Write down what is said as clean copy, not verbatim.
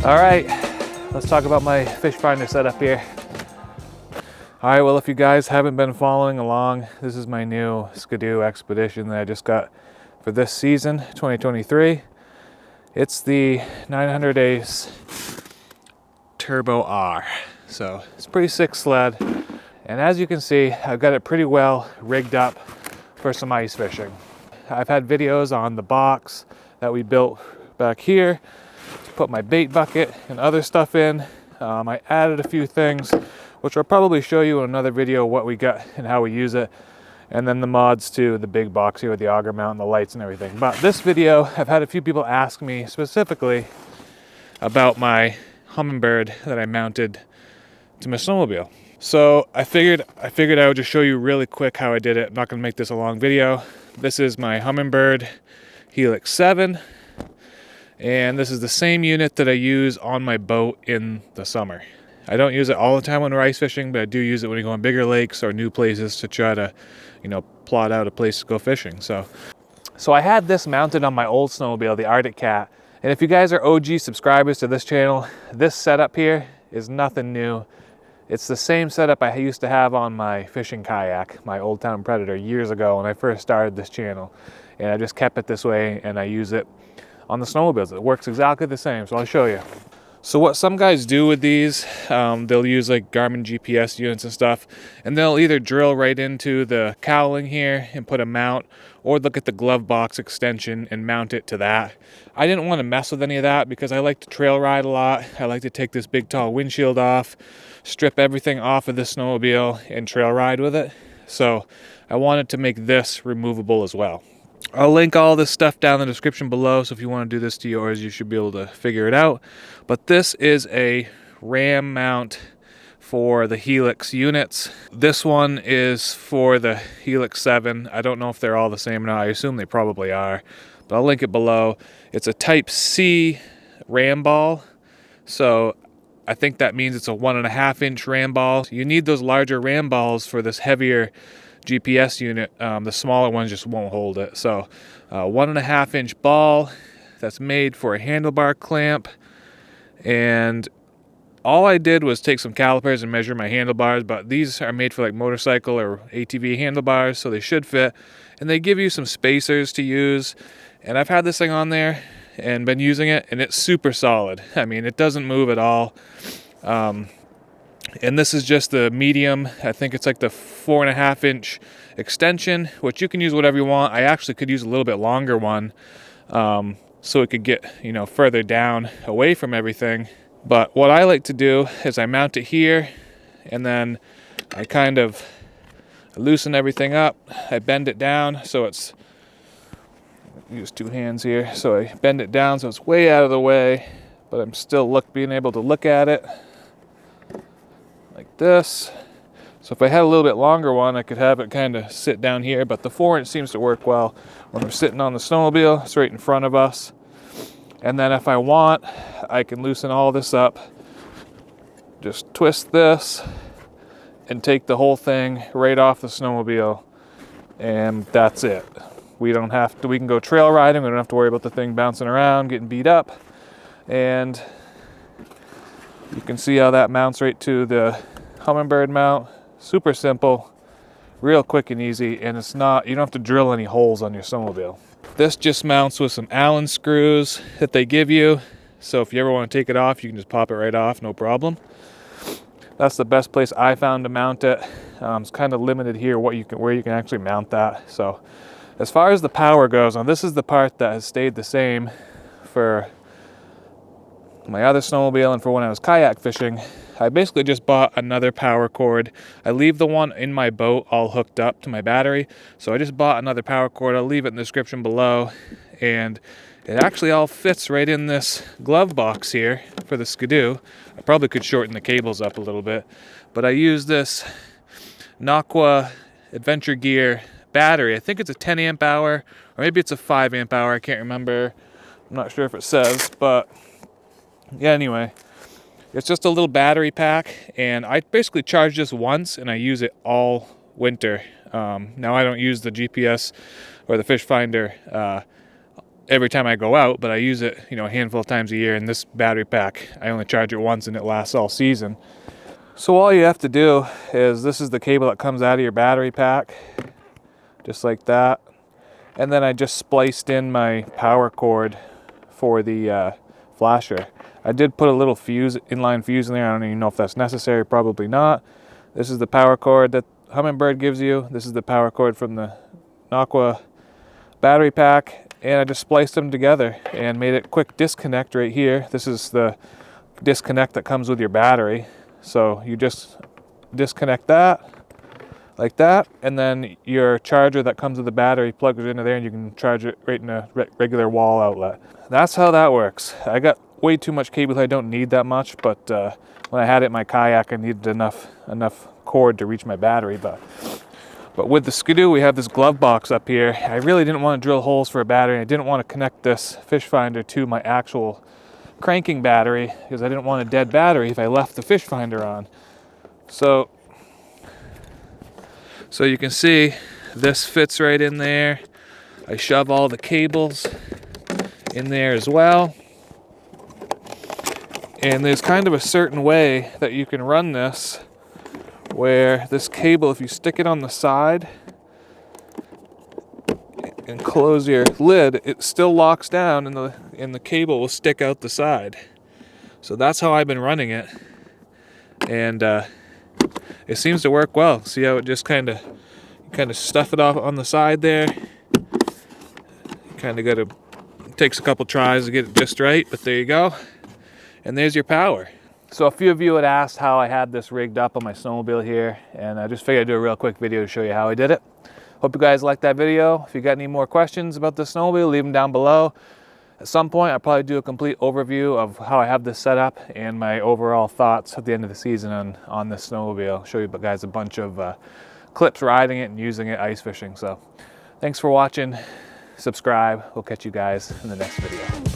All right, let's talk about my fish finder setup here. All right, well, if you guys haven't been following along, this is my new Skidoo expedition that I just got for this season, 2023. It's the 900 Ace Turbo R. So it's a pretty sick sled. And as you can see, I've got it pretty well rigged up for some ice fishing. I've had videos on the box that we built back here to put my bait bucket and other stuff in. I added a few things, which I'll probably show you in another video what we got and how we use it. And then the mods to the big box here with the auger mount and the lights and everything. But this video, I've had a few people ask me specifically about my Hummingbird that I mounted to my snowmobile. So I figured I would just show you really quick how I did it. I'm not gonna make this a long video. This is my Hummingbird Helix 7. And this is the same unit that I use on my boat in the summer. I don't use it all the time when we're ice fishing, but I do use it when you go on bigger lakes or new places to try to, plot out a place to go fishing. So I had this mounted on my old snowmobile, the Arctic Cat. And if you guys are OG subscribers to this channel, this setup here is nothing new. It's the same setup I used to have on my fishing kayak, my Old Town Predator, years ago when I first started this channel. And I just kept it this way and I use it on the snowmobiles. It works exactly the same, so I'll show you. So what some guys do with these, they'll use like Garmin GPS units and stuff, and they'll either drill right into the cowling here and put a mount, or look at the glove box extension and mount it to that. I didn't want to mess with any of that because I like to trail ride a lot. I like to take this big tall windshield off, strip everything off of the snowmobile and trail ride with it. So I wanted to make this removable as well. I'll link all this stuff down in the description below, so if you want to do this to yours, you should be able to figure it out. But this is a ram mount for the Helix units. This one is for the Helix 7. I don't know if they're all the same or not. I assume they probably are, but I'll link it below. It's a Type C ram ball, so I think that means it's a 1.5 inch ram ball. You need those larger ram balls for this heavier GPS unit. The smaller ones just won't hold it. So 1.5 inch ball that's made for a handlebar clamp. And all I did was take some calipers and measure my handlebars, but these are made for like motorcycle or ATV handlebars, so they should fit. And they give you some spacers to use. And I've had this thing on there and been using it, and it's super solid. I mean, it doesn't move at all. And this is just the medium. I think it's like the 4.5 inch extension, which you can use whatever you want. I actually could use a little bit longer one, so it could get, further down away from everything. But what I like to do is I mount it here, and then I kind of loosen everything up. I bend it down so it's, use two hands here. So I bend it down so it's way out of the way, but I'm still being able to look at it. Like this. So if I had a little bit longer one, I could have it kind of sit down here, but the 4 inch seems to work well when we're sitting on the snowmobile. It's right in front of us. And then if I want, I can loosen all this up, just twist this and take the whole thing right off the snowmobile, and that's it. We can go trail riding. We don't have to worry about the thing bouncing around, getting beat up. And you can see how that mounts right to the Hummingbird mount. Super simple, real quick and easy, and you don't have to drill any holes on your snowmobile. This just mounts with some Allen screws that they give you. So if you ever want to take it off, you can just pop it right off, no problem. That's the best place I found to mount it. It's kind of limited here where you can actually mount that. So as far as the power goes, now this is the part that has stayed the same for my other snowmobile and for when I was kayak fishing. I basically just bought another power cord. I leave the one in my boat all hooked up to my battery, so I just bought another power cord. I'll leave it in the description below, and it actually all fits right in this glove box here for the Skidoo. I probably could shorten the cables up a little bit, but I use this Naqua Adventure Gear battery. I think it's a 10 amp hour, or maybe it's a 5 amp hour. I can't remember. I'm not sure if it says, but yeah, anyway, it's just a little battery pack, and I basically charge this once and I use it all winter. Now I don't use the GPS or the fish finder every time I go out, but I use it, you know, a handful of times a year. And this battery pack, I only charge it once and it lasts all season. So all you have to do is, this is the cable that comes out of your battery pack, just like that. And then I just spliced in my power cord for the flasher. I did put a little fuse, inline fuse in there. I don't even know if that's necessary, probably not. This is the power cord that Hummingbird gives you. This is the power cord from the Aqua battery pack. And I just spliced them together and made it quick disconnect right here. This is the disconnect that comes with your battery. So you just disconnect that like that, and then your charger that comes with the battery plugs it into there, and you can charge it right in a regular wall outlet. That's how that works. I got way too much cable. I don't need that much, but when I had it in my kayak, I needed enough cord to reach my battery. But with the Skidoo, we have this glove box up here. I really didn't want to drill holes for a battery. I didn't want to connect this fish finder to my actual cranking battery because I didn't want a dead battery if I left the fish finder on. So you can see this fits right in there. I shove all the cables in there as well. And there's kind of a certain way that you can run this, where this cable, if you stick it on the side and close your lid, it still locks down and the cable will stick out the side. So that's how I've been running it. And it seems to work well. See how it just kind of stuff it off on the side there. Kind of got to, takes a couple tries to get it just right, but there you go. And there's your power. So a few of you had asked how I had this rigged up on my snowmobile here, and I just figured I'd do a real quick video to show you how I did it. Hope you guys liked that video. If you got any more questions about the snowmobile, leave them down below. At some point, I'll probably do a complete overview of how I have this set up and my overall thoughts at the end of the season on this snowmobile. I'll show you guys a bunch of clips riding it and using it ice fishing. So thanks for watching. Subscribe. We'll catch you guys in the next video.